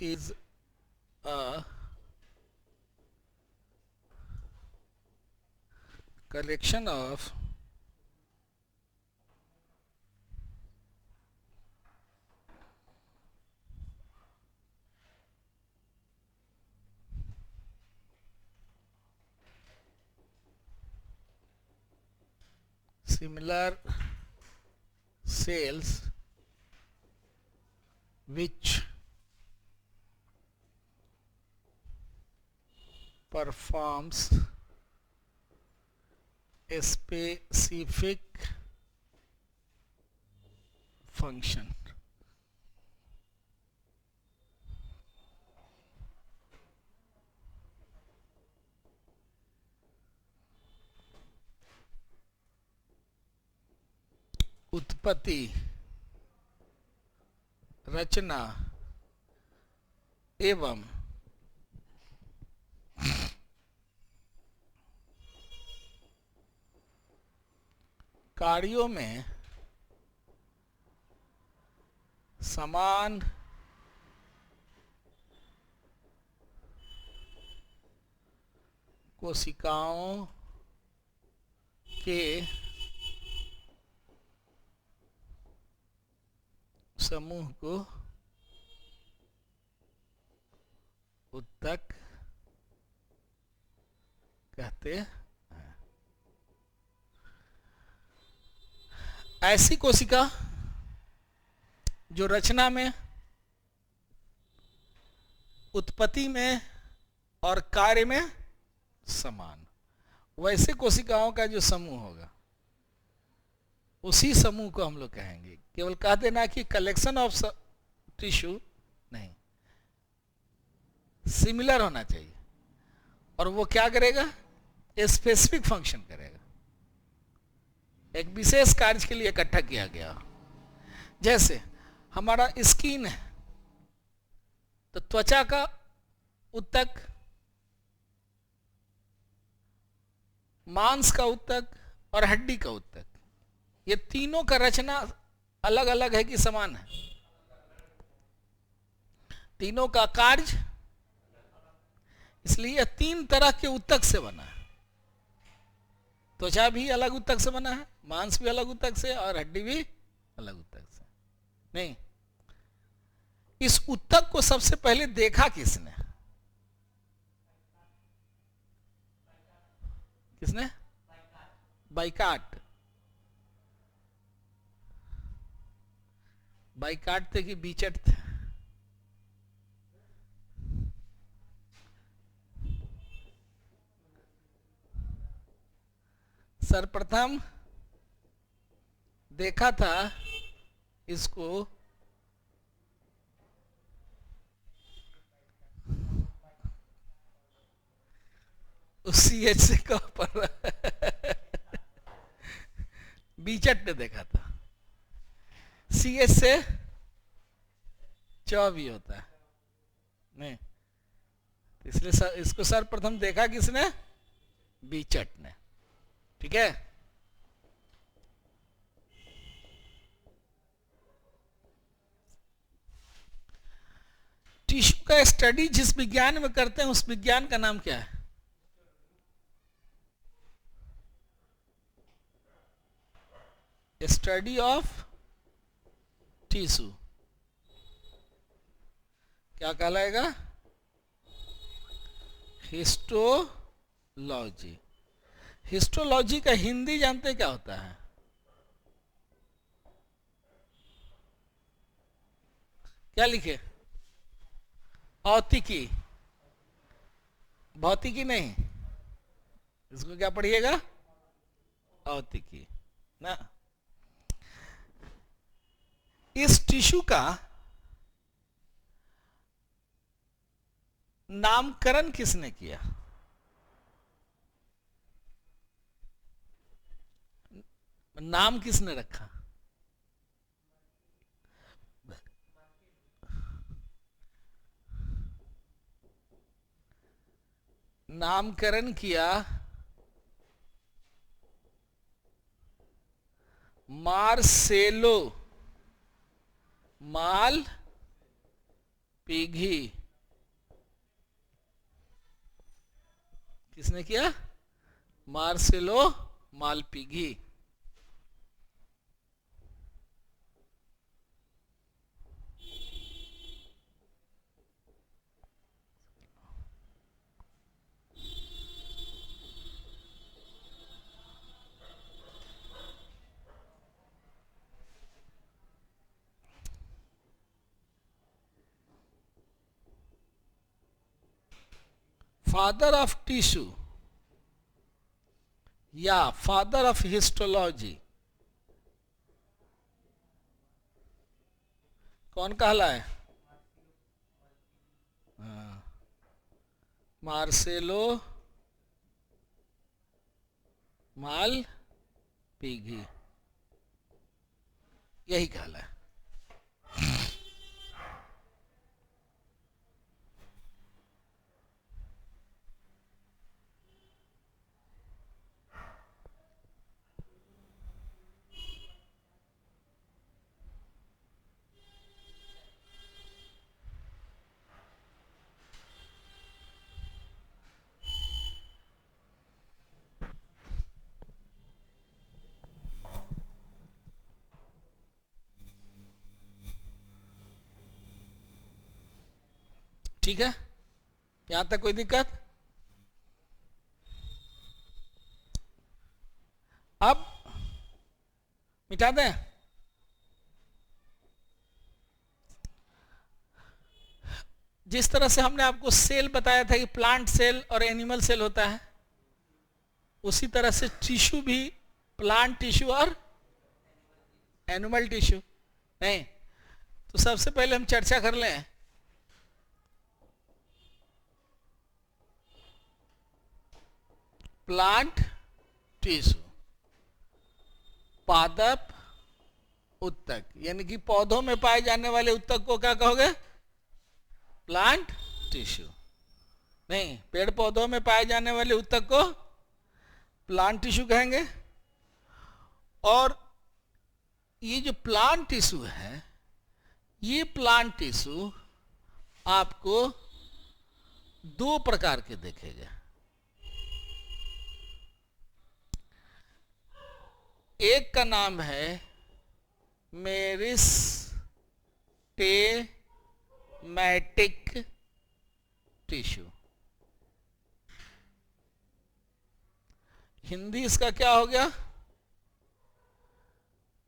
is a collection of similar cells which performs a specific function. उत्पत्ति, रचना एवं कार्यों में समान कोशिकाओं के समूह को उत्तक कहते हैं। ऐसी कोशिका जो रचना में, उत्पत्ति में और कार्य में समान, वैसे कोशिकाओं का जो समूह होगा उसी समूह को हम लोग कहेंगे। केवल कह देना कि कलेक्शन ऑफ टिश्यू नहीं, सिमिलर होना चाहिए। और वो क्या करेगा? स्पेसिफिक फंक्शन करेगा, एक विशेष कार्य के लिए इकट्ठा किया गया। जैसे हमारा स्किन है तो त्वचा का उत्तक, मांस का उत्तक और हड्डी का उत्तक, ये तीनों का रचना अलग अलग है कि समान है? तीनों का कार्य, इसलिए तीन तरह के उत्तक से बना है। त्वचा भी अलग उत्तक से बना है, मांस भी अलग उत्तक से, और हड्डी भी अलग उत्तक से। नहीं, इस उत्तक को सबसे पहले देखा किसने? किसने? बाइकाट। बाइकाट थे कि बीचट थे? सर्वप्रथम देखा था इसको CH से कहाँ पर बीचट ने देखा था। CH से च भी होता है नहीं, इसलिए इसको सर्वप्रथम देखा किसने? बीचट ने। ठीक है। टिश्यू का स्टडी जिस विज्ञान में करते हैं उस विज्ञान का नाम क्या है? स्टडी ऑफ टिश्यू क्या कहलाएगा? हिस्टोलॉजी। हिस्टोलॉजी का हिंदी जानते क्या होता है? क्या लिखे? औतिकी। भौतिकी नहीं, इसको क्या पढ़िएगा? औतिकी ना। इस टिश्यू का नामकरण किसने किया? नाम किसने रखा? नामकरण किया मार्सेलो माल पीघी किसने किया? मार्सेलो मालपीघी। फादर ऑफ टिश्यू या फादर ऑफ हिस्टोलॉजी कौन कहलाए? मार्सेलो मालपीघी, यही कहलाए। ठीक है, यहां तक कोई दिक्कत? अब मिटा दें। जिस तरह से हमने आपको सेल बताया था कि प्लांट सेल और एनिमल सेल होता है, उसी तरह से टिश्यू भी प्लांट टिश्यू और एनिमल टिश्यू नहीं। तो सबसे पहले हम चर्चा कर लें प्लांट टिश्यू, पादप उत्तक, यानी कि पौधों में पाए जाने वाले उत्तक को क्या कहोगे? Plant tissue. नहीं, पेड़ पौधों में पाए जाने वाले उत्तक को प्लांट टिश्यू कहेंगे। और ये जो प्लांट टिश्यू है, ये प्लांट टिश्यू आपको दो प्रकार के देखेगा। एक का नाम है मेरिस्टेमेटिक टिश्यू। हिंदी इसका क्या हो गया?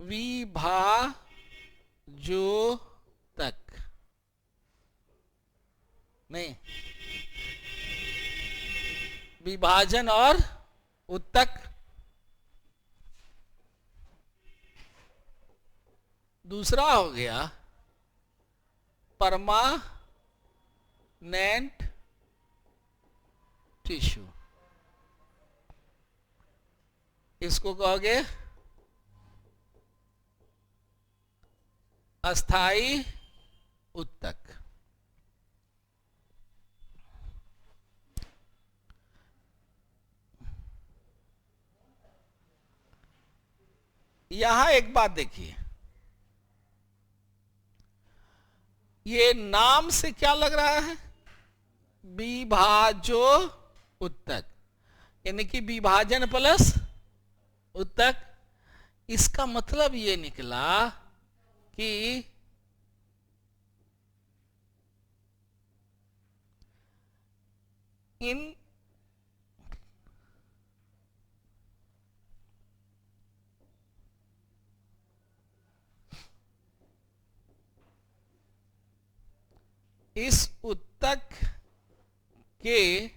विभाजोतक। नहीं, विभाजन और उत्तक। दूसरा हो गया परमानेंट टिश्यू। इसको कहोगे अस्थाई उत्तक। यहां एक बात देखिए, ये नाम से क्या लग रहा है? विभाजो उत्तक, यानी कि विभाजन प्लस उत्तक। इसका मतलब ये निकला कि इन इस उत्तक के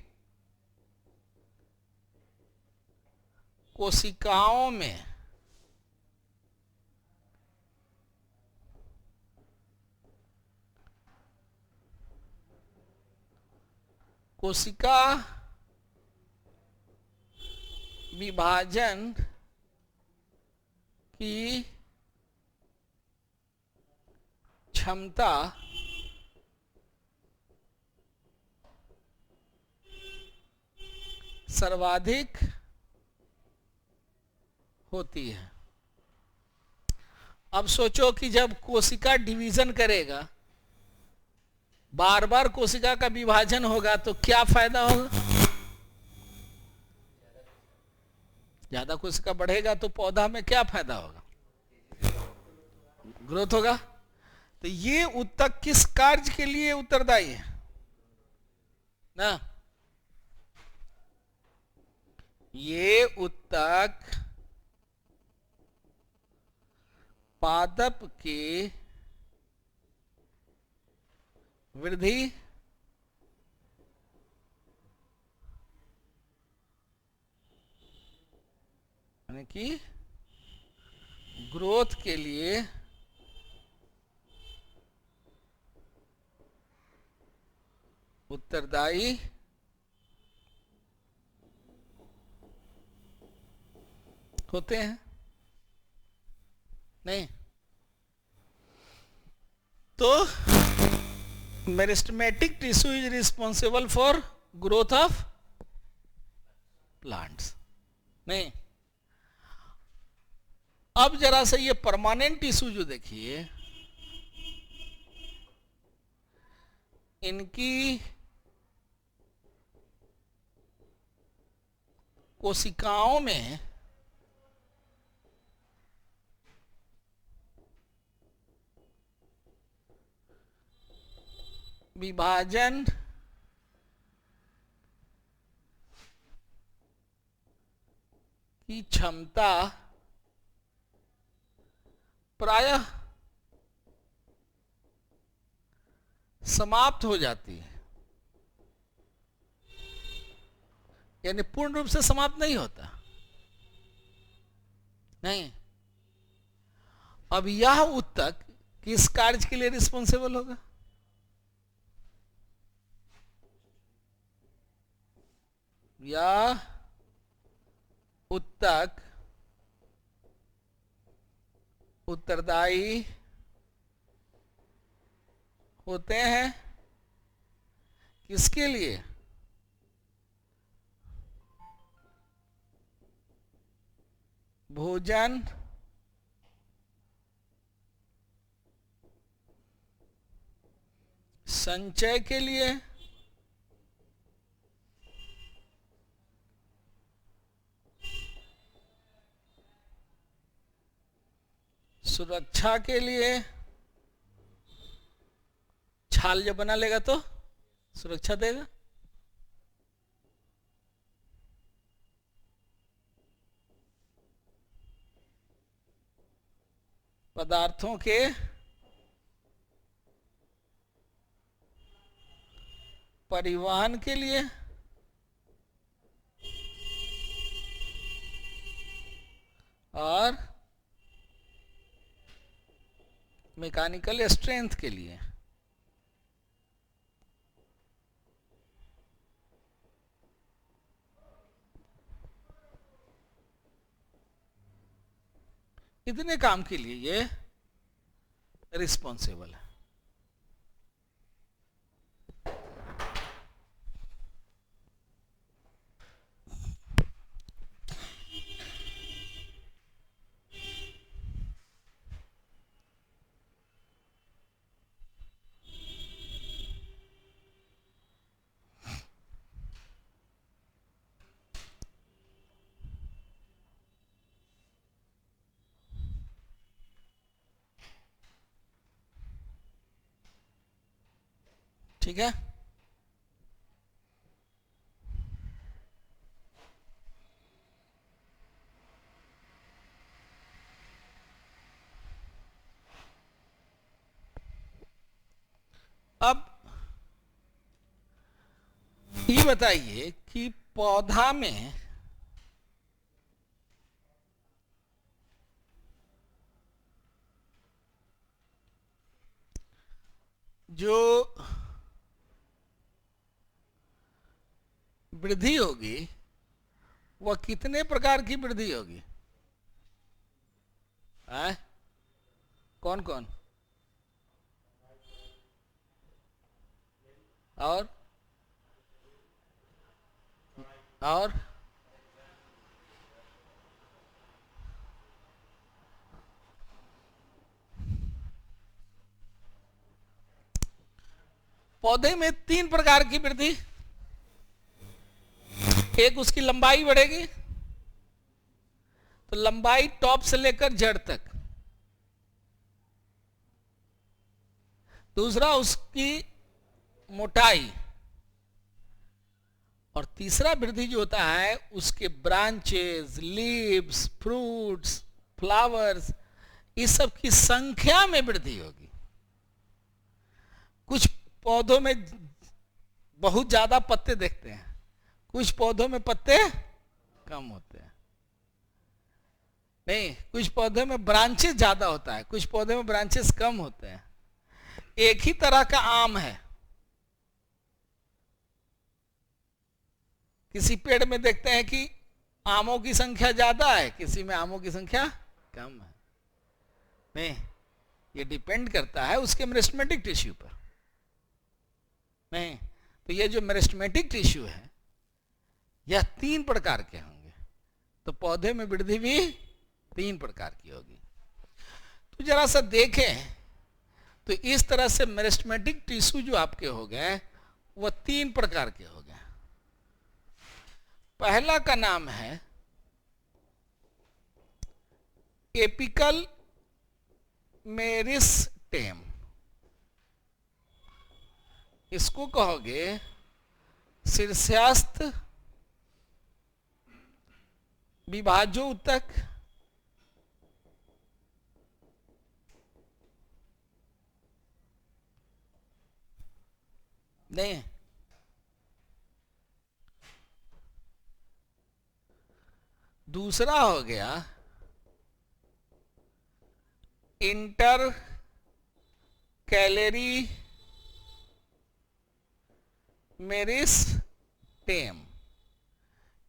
कोशिकाओं में कोशिका विभाजन की क्षमता सर्वाधिक होती है। अब सोचो कि जब कोशिका डिवीजन करेगा, बार बार कोशिका का विभाजन होगा तो क्या फायदा होगा? ज्यादा कोशिका बढ़ेगा तो पौधा में क्या फायदा होगा? ग्रोथ होगा। तो ये उत्तक किस कार्य के लिए उत्तरदायी है ना? ये उत्तक पादप के वृद्धि यानी कि ग्रोथ के लिए उत्तरदायी होते हैं। नहीं तो meristematic tissue is responsible for growth of plants. नहीं, अब जरा से ये परमानेंट टिश्यू जो देखिए, इनकी कोशिकाओं में विभाजन की क्षमता प्रायः समाप्त हो जाती है, यानी पूर्ण रूप से समाप्त नहीं होता। नहीं, अब यह उत्तक किस कार्य के लिए रिस्पॉन्सिबल होगा? यह उत्तक उत्तरदायी होते हैं किसके लिए? भोजन संचय के लिए, सुरक्षा के लिए। छाल जब बना लेगा तो सुरक्षा देगा। पदार्थों के परिवहन के लिए, और मैकेनिकल स्ट्रेंथ के लिए। इतने काम के लिए ये रिस्पॉन्सिबल है। ठीक है। अब ये बताइए कि पौधा में जो वृद्धि होगी वह कितने प्रकार की वृद्धि होगी? कौन कौन? और पौधे में 3 प्रकार की वृद्धि। एक, उसकी लंबाई बढ़ेगी, तो लंबाई टॉप से लेकर जड़ तक। दूसरा, उसकी मोटाई। और तीसरा वृद्धि जो होता है, उसके ब्रांचेस, लीव्स, फ्रूट्स, फ्लावर्स, इस सब की संख्या में वृद्धि होगी। कुछ पौधों में बहुत ज्यादा पत्ते देखते हैं, कुछ पौधों में पत्ते कम होते हैं। नहीं, कुछ पौधों में ब्रांचेस ज्यादा होता है, कुछ पौधों में ब्रांचेस कम होते हैं। एक ही तरह का आम है, किसी पेड़ में देखते हैं कि आमों की संख्या ज्यादा है, किसी में आमों की संख्या कम है। नहीं, ये डिपेंड करता है उसके मेरिस्टेमेटिक टिश्यू पर। नहीं, तो ये जो मेरिस्टेमेटिक टिश्यू है, यह 3 प्रकार के होंगे। तो पौधे में वृद्धि भी 3 प्रकार की होगी। तो जरा सा देखें, तो इस तरह से मेरिस्टेमेटिक टिश्यू जो आपके हो गए, वह 3 प्रकार के हो गए। पहला का नाम है एपिकल मेरिस्टेम। इसको कहोगे शीर्षस्थ विभाजोत्तक, नहीं, दूसरा हो गया इंटर कैलरी मेरिस्टेम।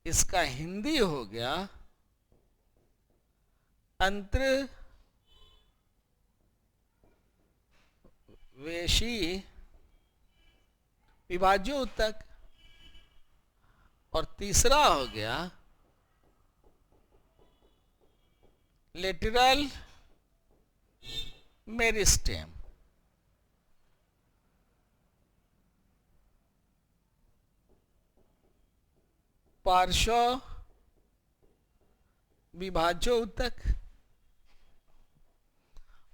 इसका हिंदी हो गया अंतर्वेशी विभाजोत्तक। और तीसरा हो गया लेटरल मेरिस्टेम। पार्श्व विभाजोत्तक।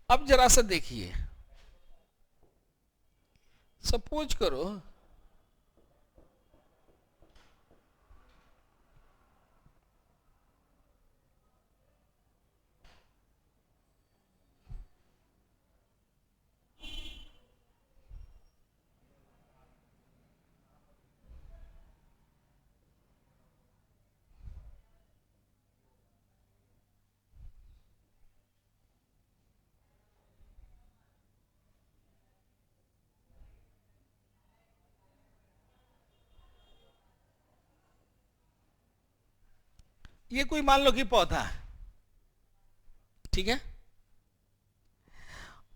अब जरा सा देखिए, सपोज करो ये कोई मान लो कि पौधा है, ठीक है।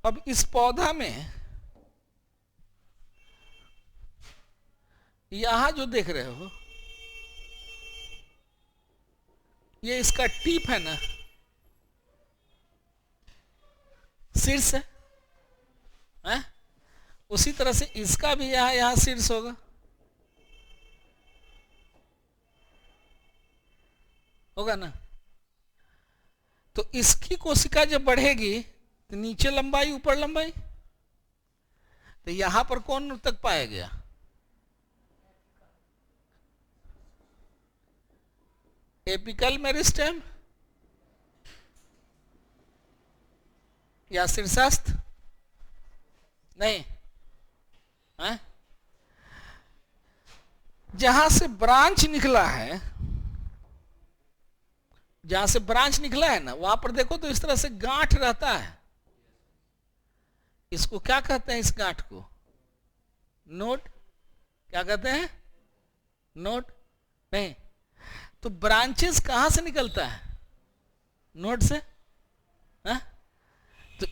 अब इस पौधा में यहां जो देख रहे हो, ये इसका टिप है ना, शीर्ष है। उसी तरह से इसका भी यहां शीर्ष होगा, होगा ना। तो इसकी कोशिका जब बढ़ेगी तो नीचे लंबाई ऊपर लंबाई, तो यहां पर कौन तक पाया गया? एपिकल मेरिस्टेम या शीर्षस्थ? नहीं है? जहां से ब्रांच निकला है, जहां से ब्रांच निकला है ना, वहां पर देखो तो इस तरह से गांठ रहता है। इसको क्या कहते हैं? इस गांठ को नोड। क्या कहते हैं? नोड। नहीं, तो ब्रांचेस कहां से निकलता है? नोड से। है? तो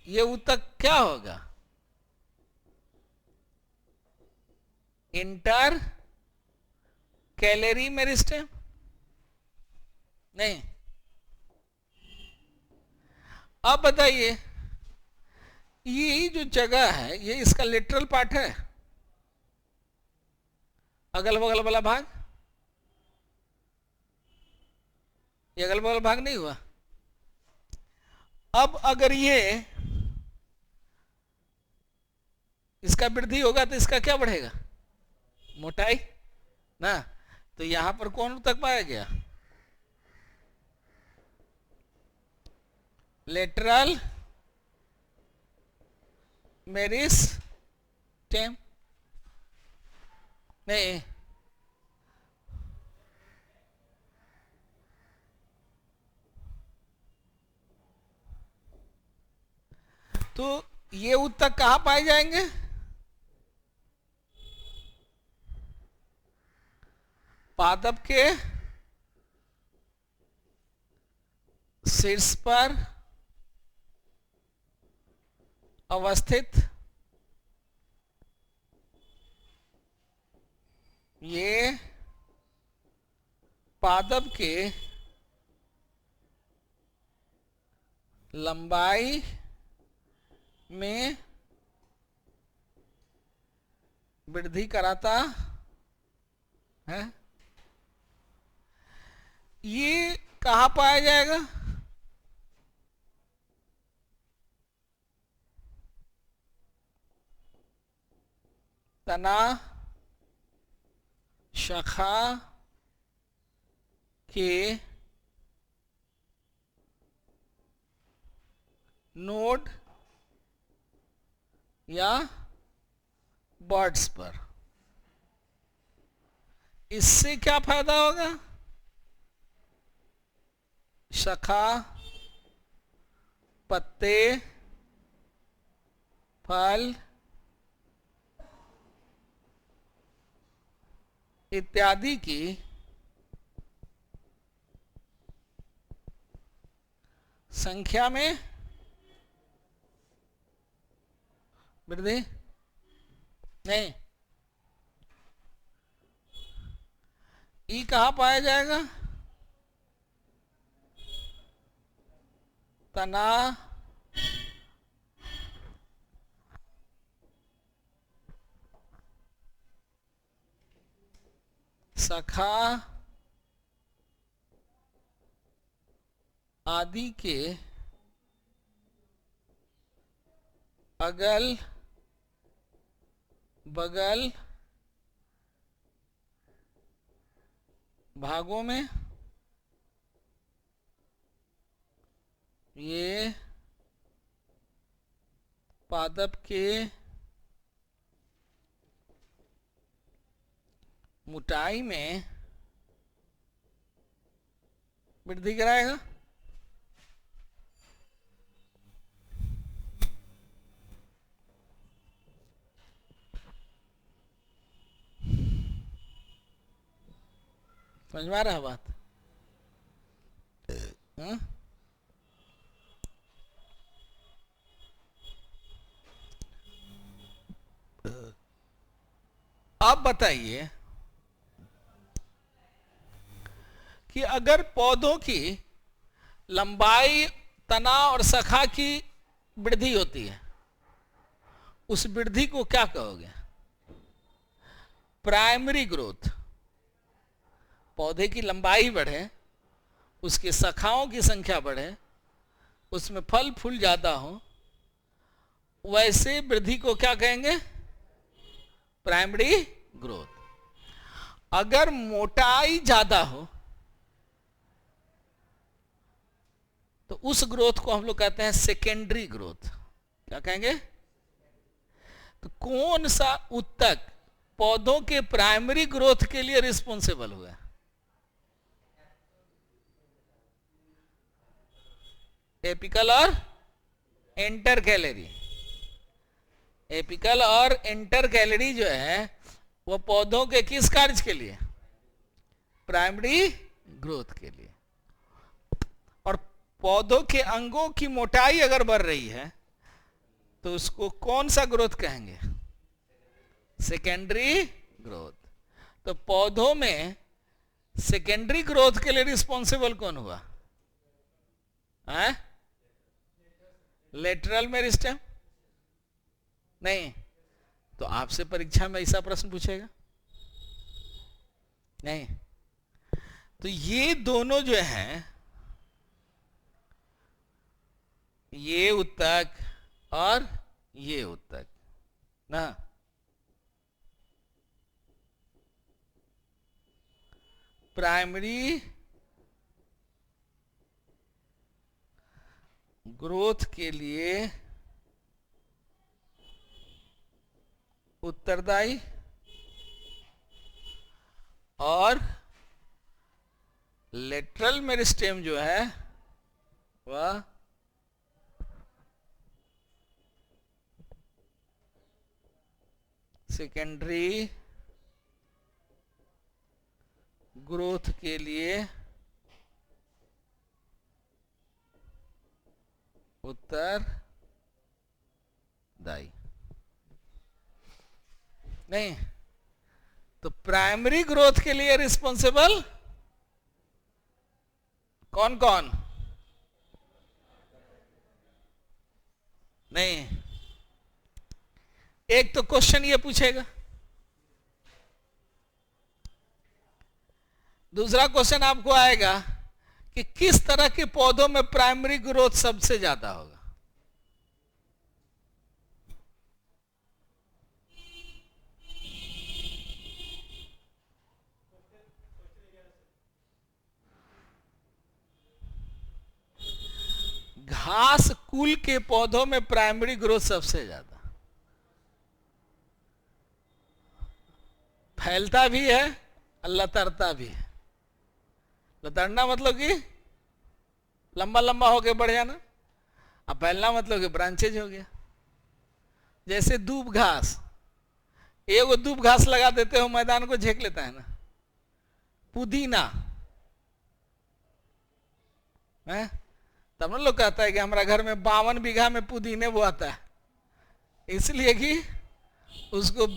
ये ऊतक क्या होगा? Inter calorie meristem. नहीं। अब बताइए, ये जो जगह है ये इसका लेटरल पार्ट है, अगल बगल वाला भाग, ये अगल बगल भाग नहीं हुआ। अब अगर ये इसका वृद्धि होगा तो इसका क्या बढ़ेगा, मोटाई ना। तो यहां पर कौन तक पाया गया, लेटरल मेरिस्टेम, नहीं तो ये ऊतक कहां पाए जाएंगे, पादप के शीर्ष पर अवस्थित ये पादप के लंबाई में वृद्धि कराता है। ये कहां पाया जाएगा, तना शाखा के नोड या बर्ड्स पर। इससे क्या फायदा होगा, शाखा, पत्ते, फल इत्यादि की संख्या में वृद्धि नहीं। ई कहां पाया जाएगा, तना शाखा आदि के अगल बगल भागों में ये पादप के मोटाई में वृद्धि कराएगा। समझ में आ रहा है बात, हाँ? अब बताइए कि अगर पौधों की लंबाई, तना और शाखा की वृद्धि होती है, उस वृद्धि को क्या कहोगे, प्राइमरी ग्रोथ। पौधे की लंबाई बढ़े, उसकी शाखाओं की संख्या बढ़े, उसमें फल फूल ज्यादा हो, वैसे वृद्धि को क्या कहेंगे, प्राइमरी ग्रोथ। अगर मोटाई ज्यादा हो तो उस ग्रोथ को हम लोग कहते हैं सेकेंडरी ग्रोथ। क्या कहेंगे, तो कौन सा ऊतक पौधों के प्राइमरी ग्रोथ के लिए रिस्पॉन्सिबल हुआ, एपिकल और इंटर कैलरी। एपिकल और इंटर कैलरी जो है वो पौधों के किस कार्य के लिए, प्राइमरी ग्रोथ के लिए। और पौधों के अंगों की मोटाई अगर बढ़ रही है तो उसको कौन सा ग्रोथ कहेंगे, सेकेंडरी ग्रोथ। तो पौधों में सेकेंडरी ग्रोथ के लिए रिस्पॉन्सिबल कौन हुआ, लेटरल मेरिस्टेम। नहीं, तो आपसे परीक्षा में ऐसा प्रश्न पूछेगा नहीं। तो ये दोनों जो हैं, ये उत्तक और ये उत्तक ना, प्राइमरी ग्रोथ के लिए उत्तरदायी और लेटरल मेरिस्टेम जो है वह सेकेंडरी ग्रोथ के लिए उत्तरदायी नहीं। तो प्राइमरी ग्रोथ के लिए रिस्पॉन्सिबल कौन कौन? नहीं, एक तो क्वेश्चन ये पूछेगा, दूसरा क्वेश्चन आपको आएगा कि किस तरह के पौधों में प्राइमरी ग्रोथ सबसे ज्यादा होगा। घास कुल के पौधों में प्राइमरी ग्रोथ सबसे ज्यादा फैलता भी है और लतरता भी है। लतरना मतलब कि लंबा लंबा होके बढ़ जाना, अब फैलना मतलब कि ब्रांचेज हो गया। जैसे दूब घास, एगो दूब घास लगा देते हो मैदान को झेक लेता है ना। पुदीना है, तब ना लोग कहता है कि हमारा घर में 52 बीघा में पुदीने वो आता है, इसलिए कि उसको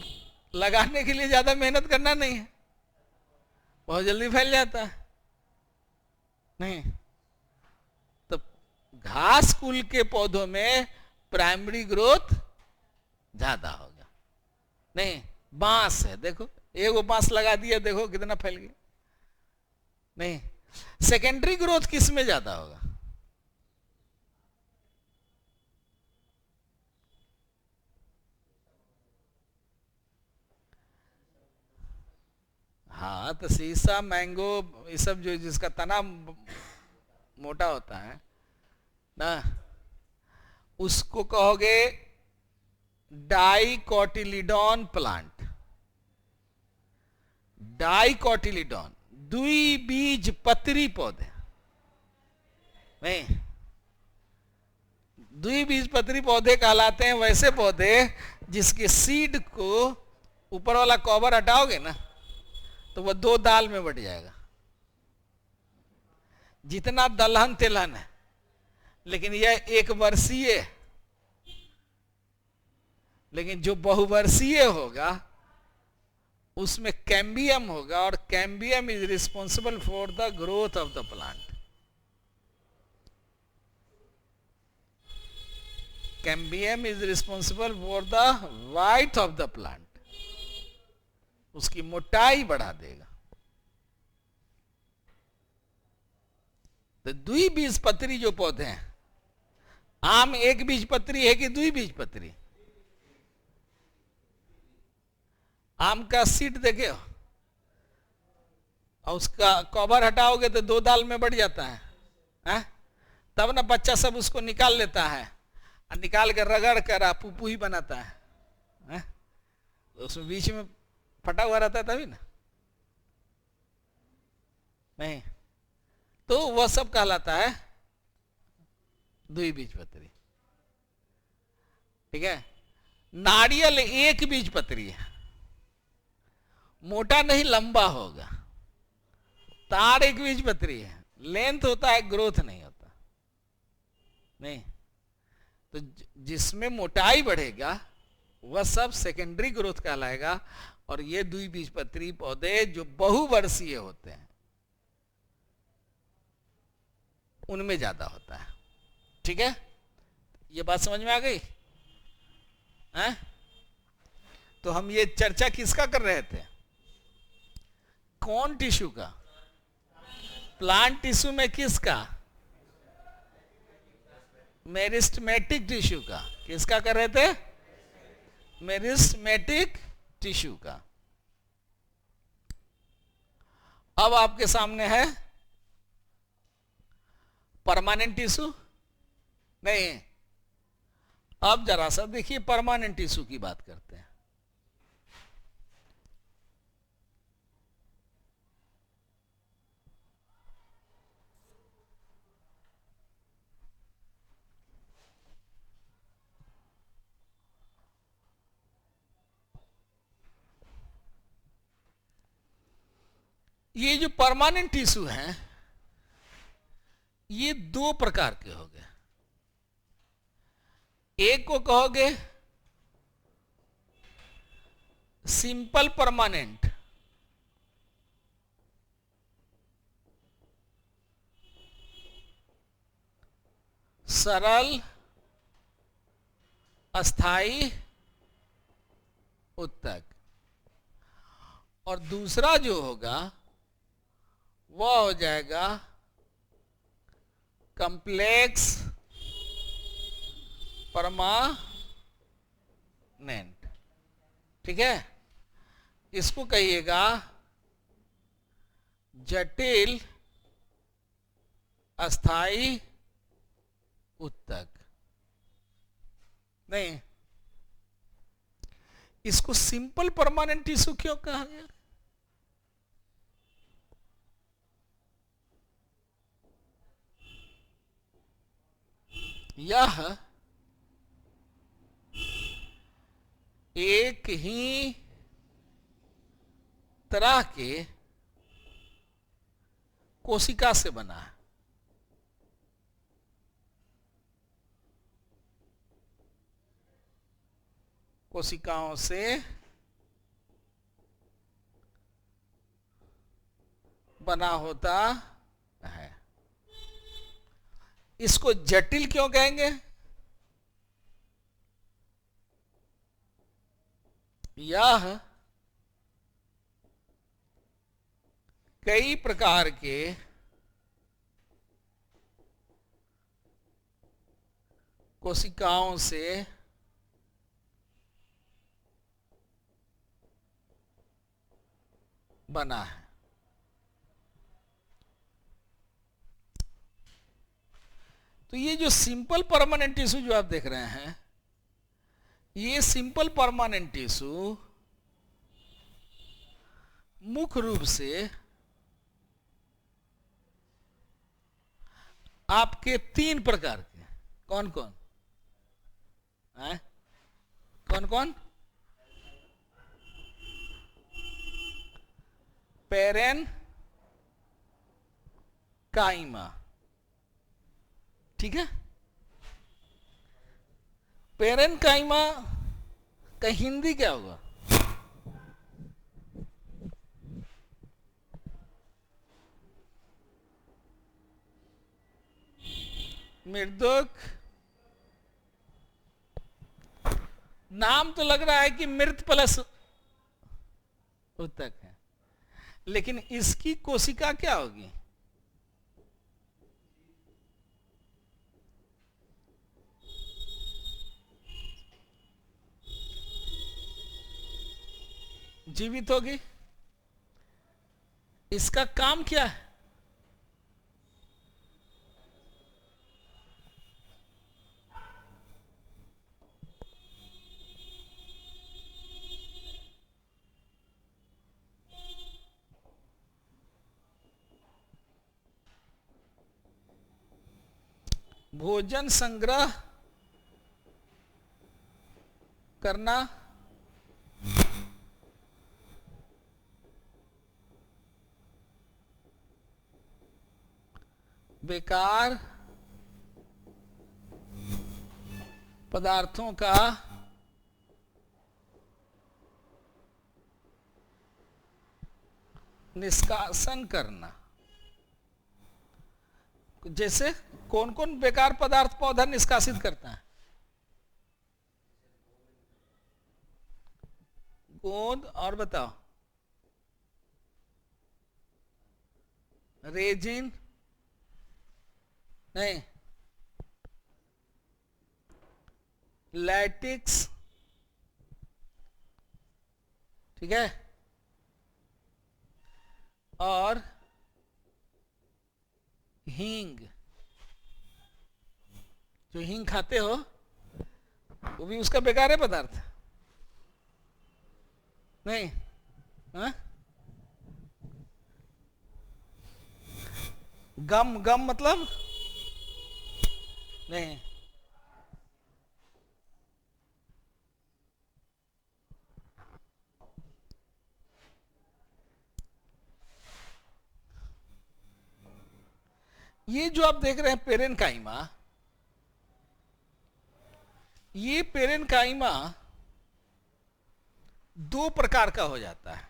लगाने के लिए ज्यादा मेहनत करना नहीं है, बहुत जल्दी फैल जाता है। नहीं, तो घास कुल के पौधों में प्राइमरी ग्रोथ ज्यादा होगा। नहीं, बांस है, देखो एगो बांस लगा दिया, देखो कितना फैल गया। नहीं, सेकेंडरी ग्रोथ किस में ज्यादा होगा? हाँ, तो शीशा, मैंगो, ये सब जो जिसका तना मोटा होता है ना, उसको कहोगे डाइकोटिलीडॉन प्लांट। डाइकोटिलीडॉन द्विबीजपत्री पौधे। नहीं, द्विबीजपत्री पौधे कहलाते हैं वैसे पौधे जिसके सीड को ऊपर वाला कवर हटाओगे ना तो वह 2 दाल में बट जाएगा। जितना दलहन तिलहन है, लेकिन यह 1 वर्षीय, लेकिन जो बहुवर्षीय होगा उसमें कैम्बियम होगा, और cambium is responsible for the growth of the plant. Cambium is responsible for the white of the plant, उसकी मोटाई बढ़ा देगा। तो द्विबीजपत्री जो पौधे हैं, आम एक बीजपत्री है कि द्विबीजपत्री? आम का सीड देखे हो, और उसका कवर हटाओगे तो 2 दाल में बढ़ जाता है? तब ना बच्चा सब उसको निकाल लेता है, और निकाल कर रगड़ कर पुप्पू ही बनाता है? तो उसमें बीच में फटा हुआ रहता है तभी ना। नहीं, तो वह सब कहलाता है द्विबीजपत्री। ठीक है। नारियल एक बीजपत्री है, मोटा नहीं लंबा होगा। ताड़ एक बीजपत्री है, लेंथ होता है, ग्रोथ नहीं होता। नहीं, तो जिसमें मोटाई बढ़ेगा वह सब सेकेंडरी ग्रोथ कहलाएगा, और ये द्विबीजपत्री पौधे जो बहुवर्षीय होते हैं उनमें ज्यादा होता है। ठीक है, ये बात समझ में आ गई? हैं? तो हम ये चर्चा किसका कर रहे थे? कौन टिश्यू का? प्लांट टिश्यू में किसका? मेरिस्टेमेटिक टिश्यू का। किसका कर रहे थे? मेरिस्टेमेटिक टिश्यू का। अब आपके सामने है परमानेंट टिश्यू। नहीं, अब जरा सा देखिए, परमानेंट टिश्यू की बात करते हैं। ये जो परमानेंट टिश्यू हैं, ये दो प्रकार के हो गए। एक को कहोगे सिंपल परमानेंट, सरल अस्थाई उत्तक, और दूसरा जो होगा वह हो जाएगा कॉम्प्लेक्स परमानेंट। ठीक है, इसको कहिएगा जटिल अस्थाई उत्तक। नहीं, इसको सिंपल परमानेंट टिश्यू क्यों कहा गया? यह एक ही तरह के कोशिका से बना है। कोशिकाओं से बना होता है। इसको जटिल क्यों कहेंगे? यह कई प्रकार के कोशिकाओं से बना है। तो ये जो सिंपल परमानेंट टिश्यू जो आप देख रहे हैं, ये सिंपल परमानेंट टिश्यू मुख्य रूप से आपके तीन प्रकार के। कौन कौन है? कौन कौन? पेरेन काइमा। ठीक है, पेरेन काइमा का हिंदी क्या होगा? मृदुक। नाम तो लग रहा है कि मृत प्लस उत्तक है, लेकिन इसकी कोशिका क्या होगी? जीवित होगी। इसका काम क्या है? भोजन संग्रह करना, बेकार पदार्थों का निष्कासन करना। जैसे कौन कौन बेकार पदार्थ पौधा निष्कासित करता है? कौन और बताओ, रेजिन नहीं, लैटिक्स, ठीक है, और हींग। जो हींग खाते हो वो भी उसका बेकार है पदार्थ नहीं? हा? गम, गम मतलब नहीं, ये जो आप देख रहे हैं पेरेनकाइमा, ये पेरेनकाइमा दो प्रकार का हो जाता है।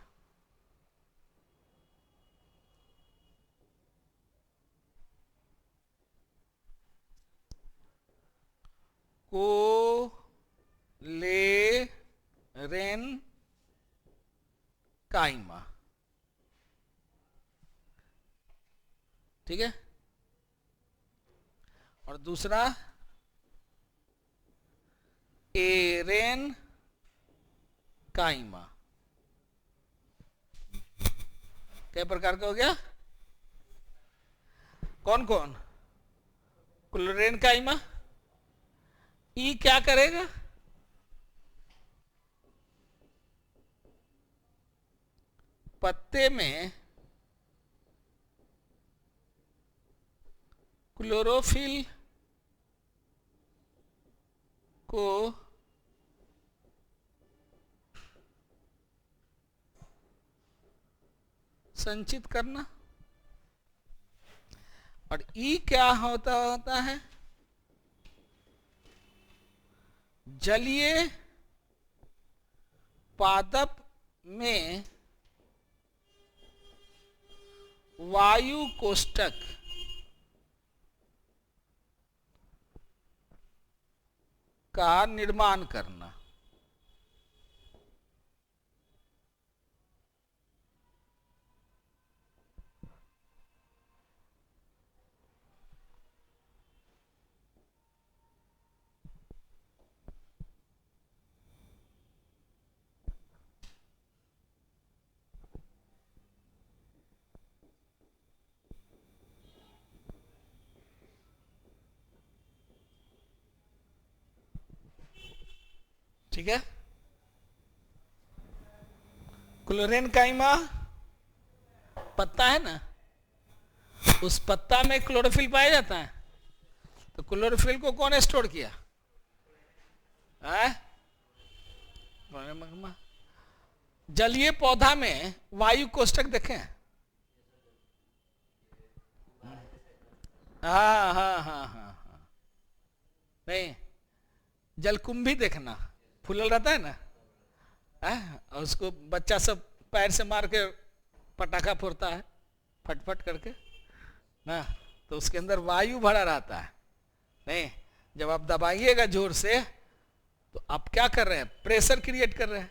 कोलेरेनकाइमा, ठीक है, और दूसरा एरेनकाइमा। क्या प्रकार का हो गया? कौन कौन? क्लोरेनकाइमा। ई क्या करेगा? पत्ते में क्लोरोफिल को संचित करना। और ई क्या होता है? जलीय पादप में वायु कोष्ठक का निर्माण करना। ठीक है, क्लोरेनकाइमा पत्ता है ना, उस पत्ता में क्लोरोफिल पाया जाता है। तो क्लोरोफिल को कौन स्टोर किया? जलीय पौधा में वायु कोष्ठक देखें? हाँ हाँ हाँ हाँ हाँ, नहीं, जलकुंभी देखना, फूलल रहता है ना, और उसको बच्चा सब पैर से मार के पटाखा फोड़ता है फटफट करके ना, तो उसके अंदर वायु भरा रहता है। नहीं, जब आप दबाइएगा जोर से तो आप क्या कर रहे हैं? प्रेशर क्रिएट कर रहे हैं।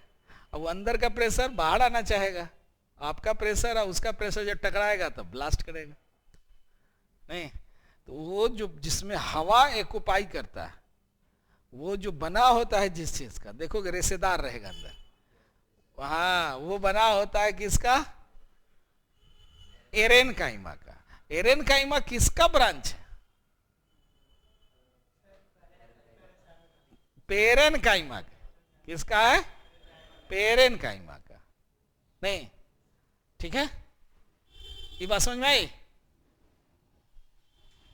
अब वो अंदर का प्रेशर बाहर आना चाहेगा, आपका प्रेशर और उसका प्रेशर जब टकराएगा तो ब्लास्ट करेगा। नहीं, तो वो जो जिसमें हवा एक्युपाई करता है, वो जो बना होता है जिस चीज का, देखोगे रेशेदार रहेगा अंदर, हाँ, वो बना होता है किसका? एरेनकाइमा का। एरेनकाइमा किसका ब्रांच है? पेरेनकाइमा का। किसका है? पेरेनकाइमा का। नहीं, ठीक है, ये बात समझ में आई?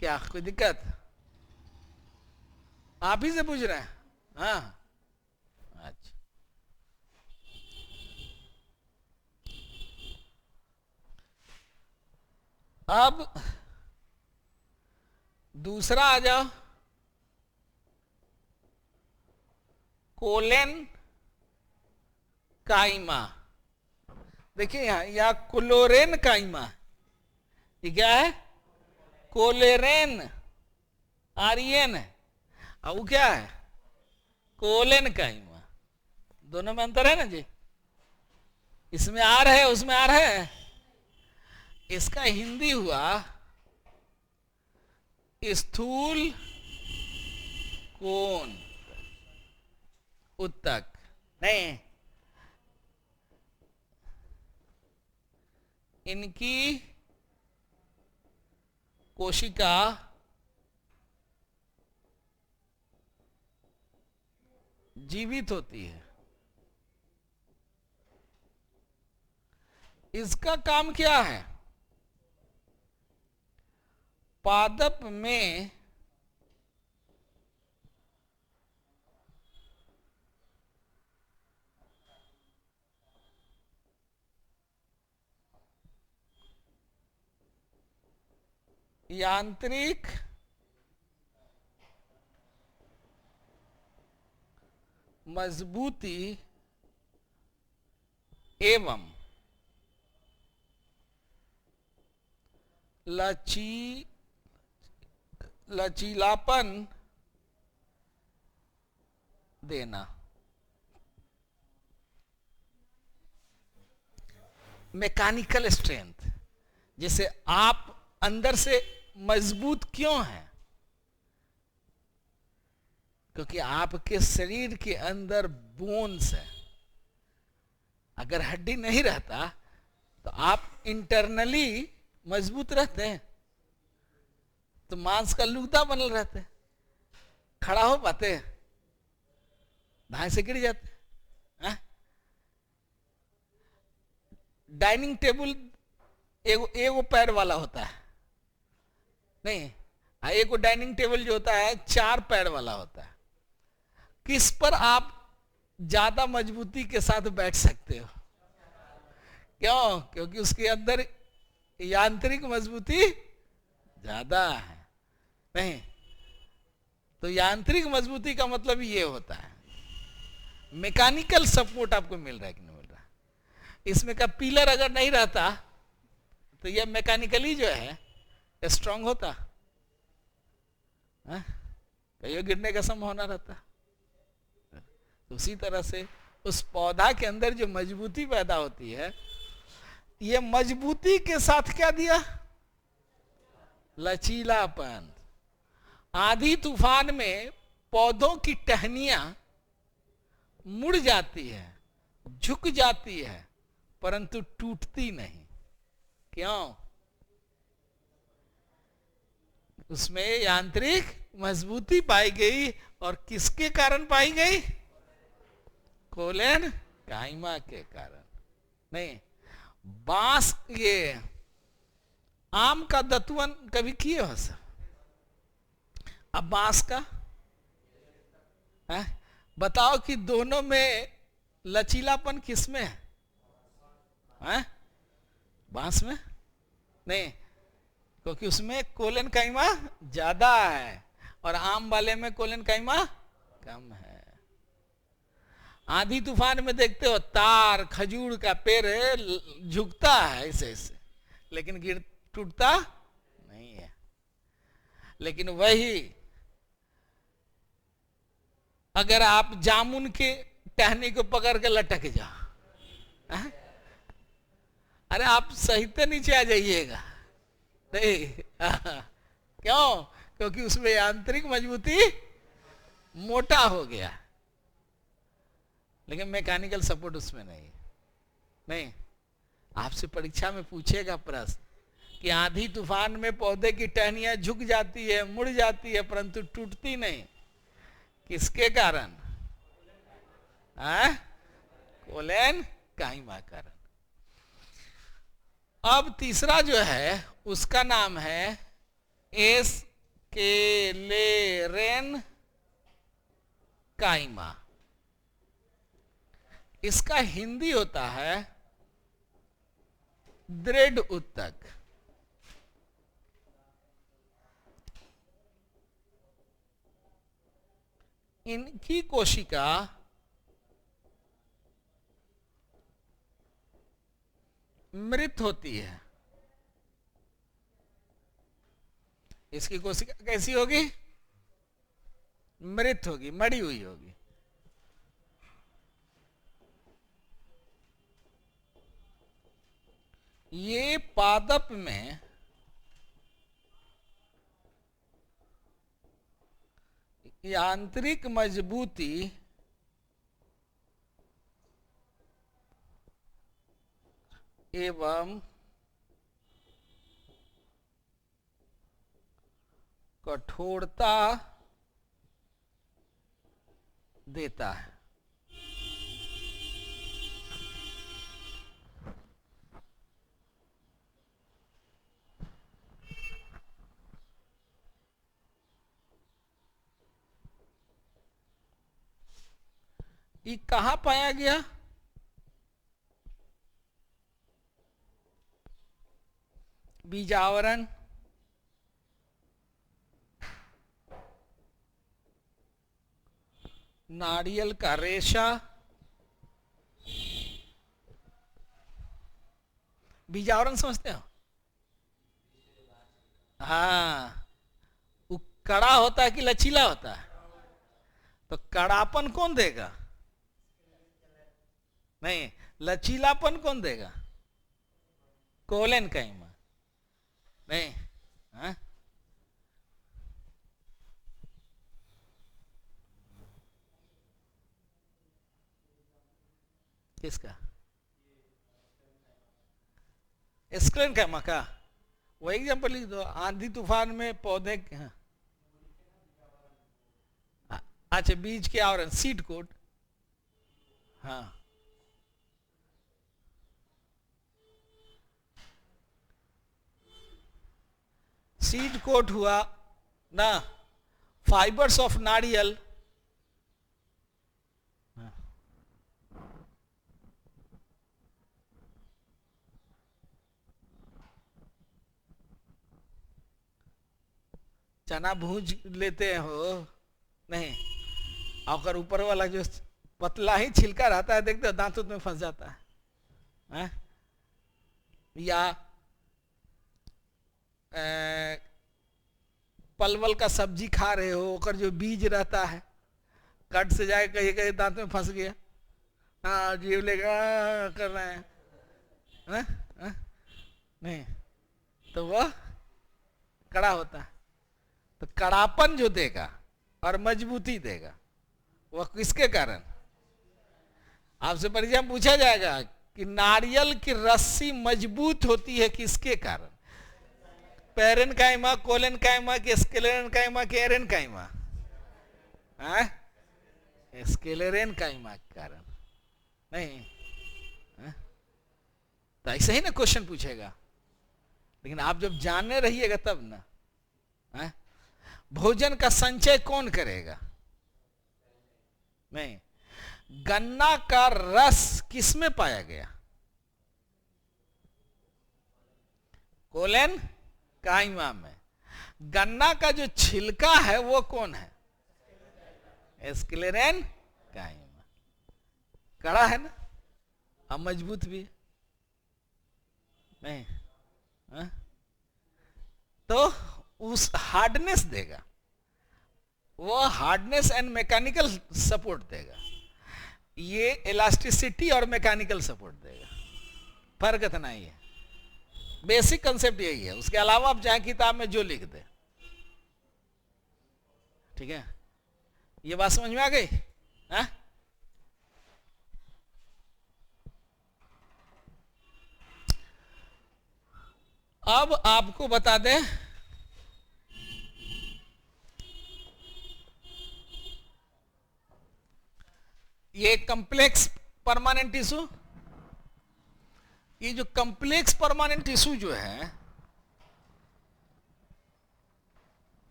क्या कोई दिक्कत? आप ही से पूछ रहे हैं? हाँ, अच्छा, अब दूसरा आ जाओ, कोलेन काइमा। देखिए यहाँ क्लोरेन काइमा, ये क्या है? कोलेरेन, आर्यन है, और वो क्या है? कोलेन काइमा। दोनों में अंतर है ना जी? इसमें आर है, उसमें आर है। इसका हिंदी हुआ स्थूल कोण उत्तक। नहीं, इनकी कोशिका जीवित होती है। इसका काम क्या है? पादप में यांत्रिक मजबूती एवं लचीलापन देना। Mechanical strength. जैसे आप अंदर से मजबूत क्यों हैं? क्योंकि आपके शरीर के अंदर बोन्स है। अगर हड्डी नहीं रहता तो आप इंटरनली मजबूत रहते हैं, तो मांस का लुगदा बनल रहते, खड़ा हो पाते, धाए से गिर जाते हैं। डाइनिंग टेबल एगो पैर वाला होता है, नहीं, एगो डाइनिंग टेबल जो होता है 4 पैर वाला होता है। किस पर आप ज्यादा मजबूती के साथ बैठ सकते हो? क्यों? क्योंकि उसके अंदर यांत्रिक मजबूती ज्यादा है। नहीं, तो यांत्रिक मजबूती का मतलब ये होता है। मैकेनिकल सपोर्ट आपको मिल रहा है कि नहीं मिल रहा? इसमें का पिलर अगर नहीं रहता तो ये मैकेनिकली जो है स्ट्रांग होता, कहीं गिरने का संभावना रहता। तो उसी तरह से उस पौधा के अंदर जो मजबूती पैदा होती है, ये मजबूती के साथ क्या दिया? लचीलापन। आंधी तूफान में पौधों की टहनियां मुड़ जाती है, झुक जाती है, परंतु टूटती नहीं। क्यों? उसमें यांत्रिक मजबूती पाई गई। और किसके कारण पाई गई? कोलेन काइमा के कारण। नहीं, बांस, ये आम का दतुअन कभी किए हो सर? अब बांस का है? बताओ कि दोनों में लचीलापन किसमें है? बांस में? नहीं, क्योंकि उसमें कोलेन काइमा ज्यादा है और आम वाले में कोलेन काइमा कम है। आंधी तूफान में देखते हो तार, खजूर का पेड़ है, झुकता है ऐसे ऐसे, लेकिन गिर टूटता नहीं है। लेकिन वही अगर आप जामुन के टहनी को पकड़ के लटक जाओ, अरे आप सहित नीचे आ जाइएगा। नहीं, क्यों? क्योंकि उसमें आंतरिक मजबूती मोटा हो गया, लेकिन मैकेनिकल सपोर्ट उसमें नहीं। नहीं, आपसे परीक्षा में पूछेगा प्रश्न कि आंधी तूफान में पौधे की टहनियां झुक जाती है, मुड़ जाती है, परंतु टूटती नहीं, किसके कारण? कोलेन काइमा कारण। अब तीसरा जो है उसका नाम है एस्केलेरेन काइमा। इसका हिंदी होता है दृढ़ उत्तक। इनकी कोशिका मृत होती है। इसकी कोशिका कैसी होगी? मृत होगी, मरी हुई होगी। ये पादप में यांत्रिक मजबूती एवं कठोरता देता है। ये कहां पाया गया? बीजावरण, नारियल का रेशा, बीजावरण समझते हो? हाँ, वो कड़ा होता है कि लचीला होता है? तो कड़ापन कौन देगा? नहीं, लचीलापन कौन देगा? कोलेन काइमा। नहीं, हाँ? किसका? स्क्लेन काइमा का? वो एग्जाम्पल लिख दो, आंधी तूफान में पौधे। हाँ। अच्छा, बीज के आवरण, सीड कोट। हाँ, सीड कोट हुआ ना, फाइबर्स ऑफ नारियल। चना भूज लेते हो? नहीं, और ऊपर वाला जो पतला ही छिलका रहता है, देखते हो दांतों में फंस जाता है? या पलवल का सब्जी खा रहे हो, और जो बीज रहता है कट से जाए कहीं कहीं दांत में फंस गया, हाँ जीव लेगा कर रहे हैं ना? नहीं, तो वह कड़ा होता है। तो कड़ापन जो देगा और मजबूती देगा वह किसके कारण? आपसे परिचय पूछा जाएगा कि नारियल की रस्सी मजबूत होती है किसके कारण? पेरेनकाइमा, कोलेनकाइमा कि स्क्लेरेनकाइमा कि एरेनकाइमा? स्क्लेरेनकाइमा के कारण। नहीं, तो ऐसे ही ना क्वेश्चन पूछेगा, लेकिन आप जब जानने रहिएगा तब ना। भोजन का संचय कौन करेगा? नहीं, गन्ना का रस किसमें पाया गया? कोलेन काइमा में। गन्ना का जो छिलका है वो कौन है? स्क्लेरेन काइमा। कड़ा है ना, अब मजबूत भी है। नहीं, तो उस हार्डनेस देगा, वो हार्डनेस एंड मैकेनिकल सपोर्ट देगा, ये इलास्टिसिटी और मैकेनिकल सपोर्ट देगा। फर्क इतना ही है, बेसिक कंसेप्ट यही है। उसके अलावा आप चाहे किताब में जो लिख दे, ठीक है? ये बात समझ में आ गई? अब आपको बता दें, ये कॉम्प्लेक्स परमानेंट टिश्यू, ये जो कॉम्प्लेक्स परमानेंट टिश्यू जो है,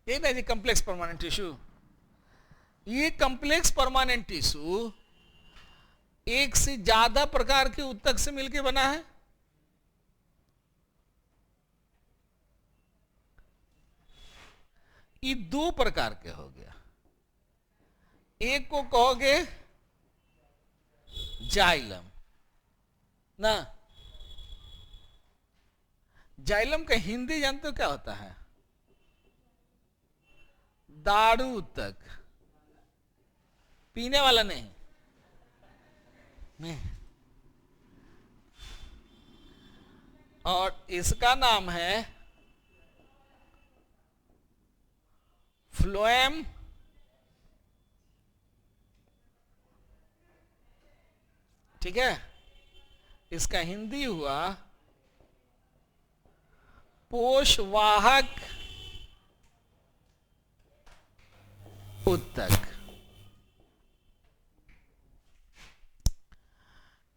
ये ना जी कॉम्प्लेक्स परमानेंट टिश्यू, ये कॉम्प्लेक्स परमानेंट टिश्यू एक से ज्यादा प्रकार के ऊतक से मिलकर बना है। ये दो प्रकार के हो गया, एक को कहोगे जाइलम ना। जाइलम का हिंदी जानते हो क्या होता है? दारू तक, पीने वाला नहीं, नहीं। और इसका नाम है फ्लोएम ठीक है। इसका हिंदी हुआ पोषवाहक उत्तक।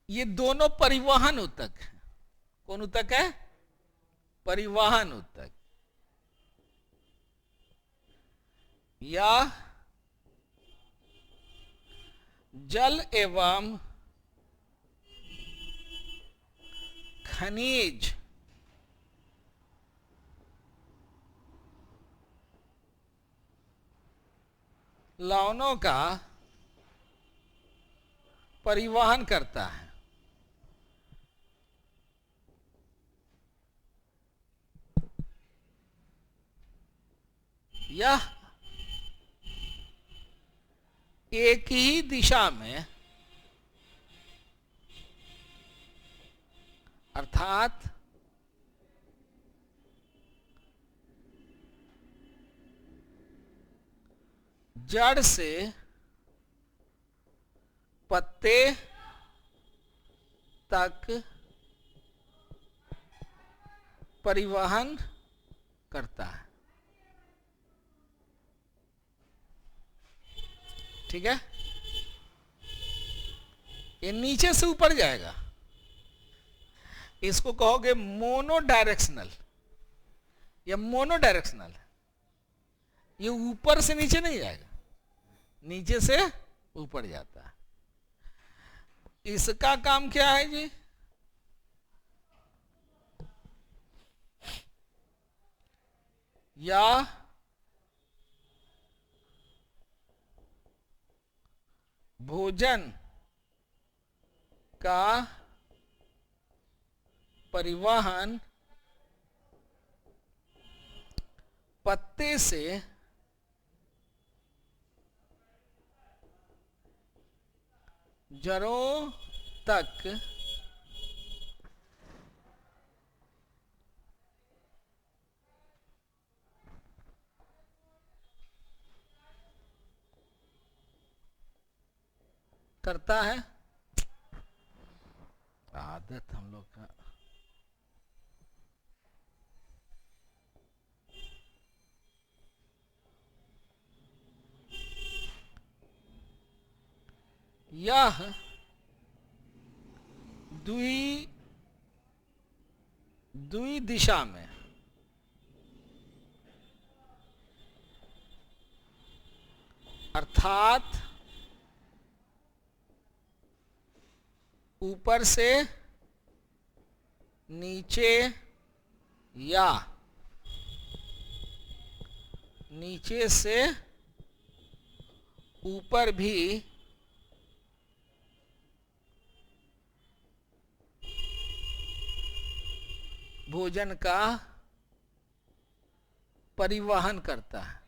ये दोनों परिवहन उत्तक है। कौन उत्तक है? परिवहन उत्तक। या जल एवं खनिज लवणों का परिवहन करता है। यह एक ही दिशा में अर्थात जड़ से पत्ते तक परिवहन करता है। ठीक है। ये नीचे से ऊपर जाएगा, इसको कहोगे मोनो डायरेक्शनल या मोनो डायरेक्शनल। ये ऊपर से नीचे नहीं जाएगा, नीचे से ऊपर जाता है। इसका काम क्या है जी? या भोजन का परिवहन पत्ते से जड़ों तक करता है। आदत हम लोग का। यह द्वि दिशा में अर्थात ऊपर से नीचे या नीचे से ऊपर भी भोजन का परिवहन करता है।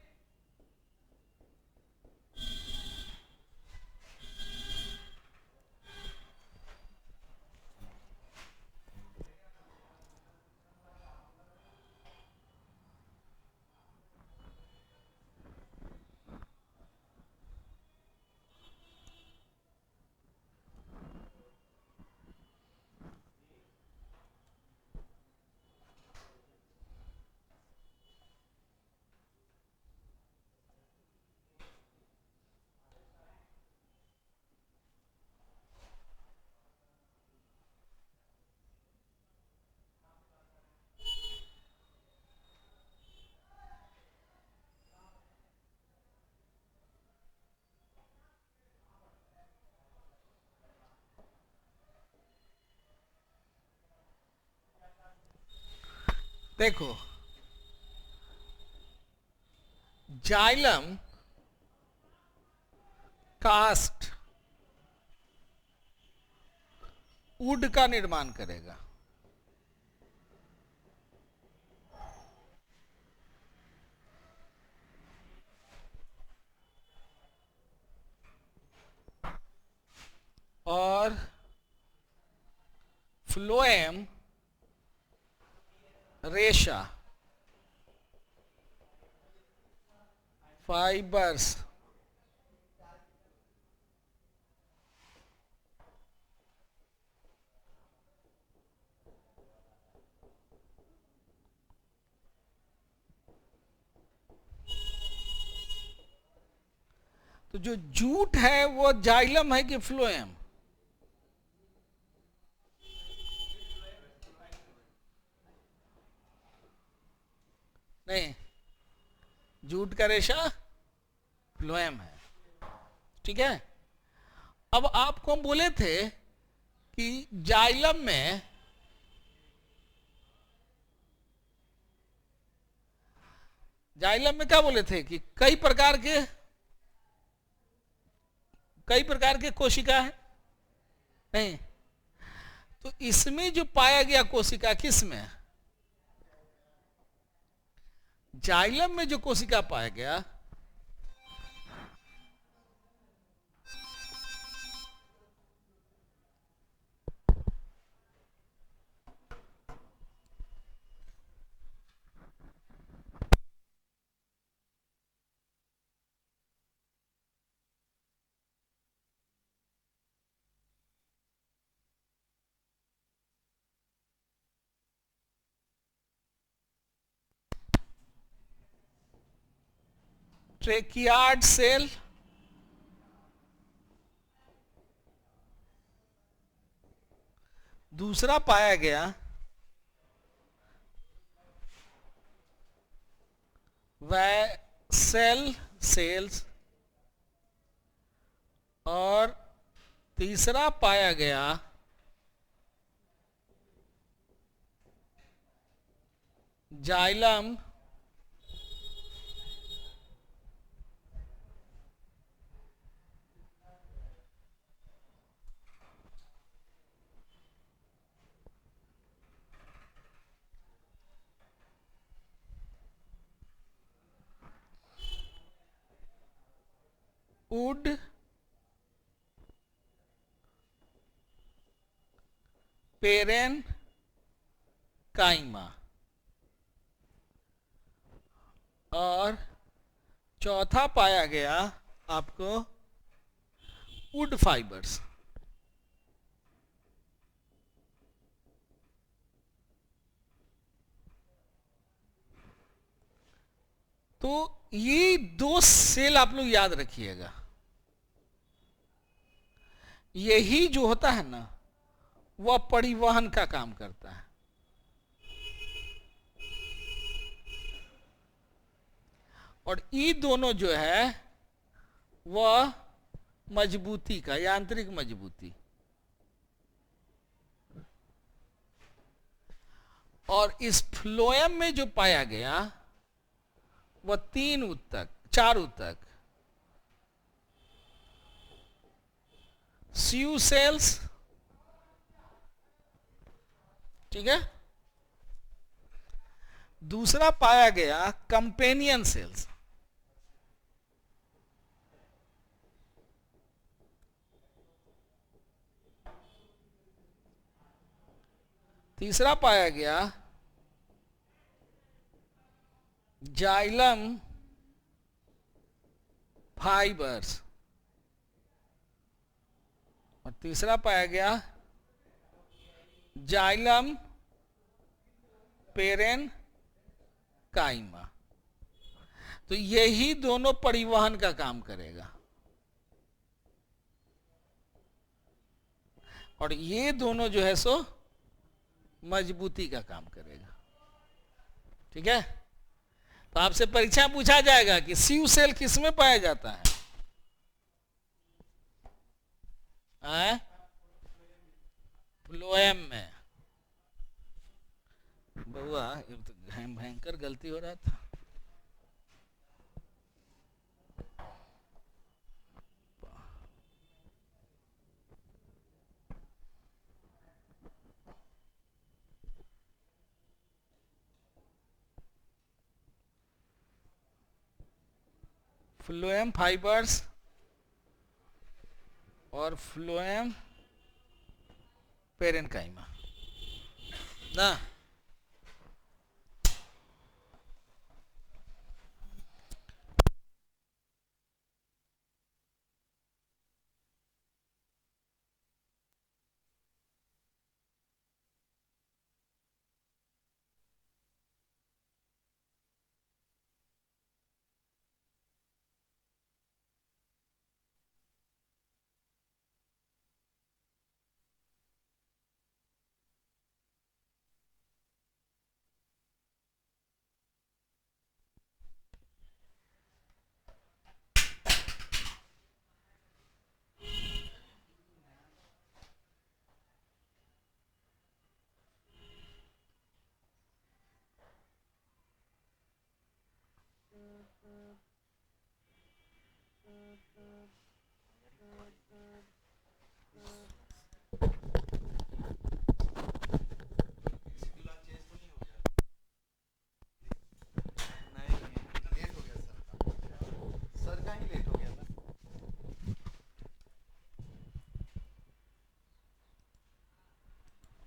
देखो, जाइलम कास्ट वुड का निर्माण करेगा। और फ्लोएम रेशा, फाइबर्स, तो जो जूट है वो जाइलम है कि फ्लोएम? नहीं, जूट का रेशा फ्लोएम है। ठीक है। अब आपको हम बोले थे कि जाइलम में क्या बोले थे कि कई प्रकार के कोशिका है। नहीं, तो इसमें जो पाया गया कोशिका किस में? जाइलम में जो कोशिका पाया गया ट्रेकियार्ड सेल, दूसरा पाया गया वैसेल सेल्स, और तीसरा पाया गया जाइलम वुड पेरेन काइमा, और चौथा पाया गया आपको वुड फाइबर्स। तो ये दो सेल आप लोग याद रखिएगा। यही जो होता है ना, वह परिवहन का काम करता है। और ये दोनों जो है वह मजबूती का, यांत्रिक मजबूती, और इस फ्लोएम में जो पाया गया वह 3 ऊतक, 4 ऊतक, स्यू सेल्स, ठीक है। दूसरा पाया गया कंपेनियन सेल्स, तीसरा पाया गया जाइलम फाइबर्स, और तीसरा पाया गया जाइलम पेरेन काइमा। तो यही दोनों परिवहन का काम करेगा, और ये दोनों जो है सो मजबूती का काम करेगा। ठीक है। तो आपसे परीक्षा में पूछा जाएगा कि स्यू सेल किस में पाया जाता है? फ्लोएम में। बउआ तो भयंकर गलती हो रहा था। फ्लोएम फाइबर्स और फ्लोएम पेरेन्काइमा ना।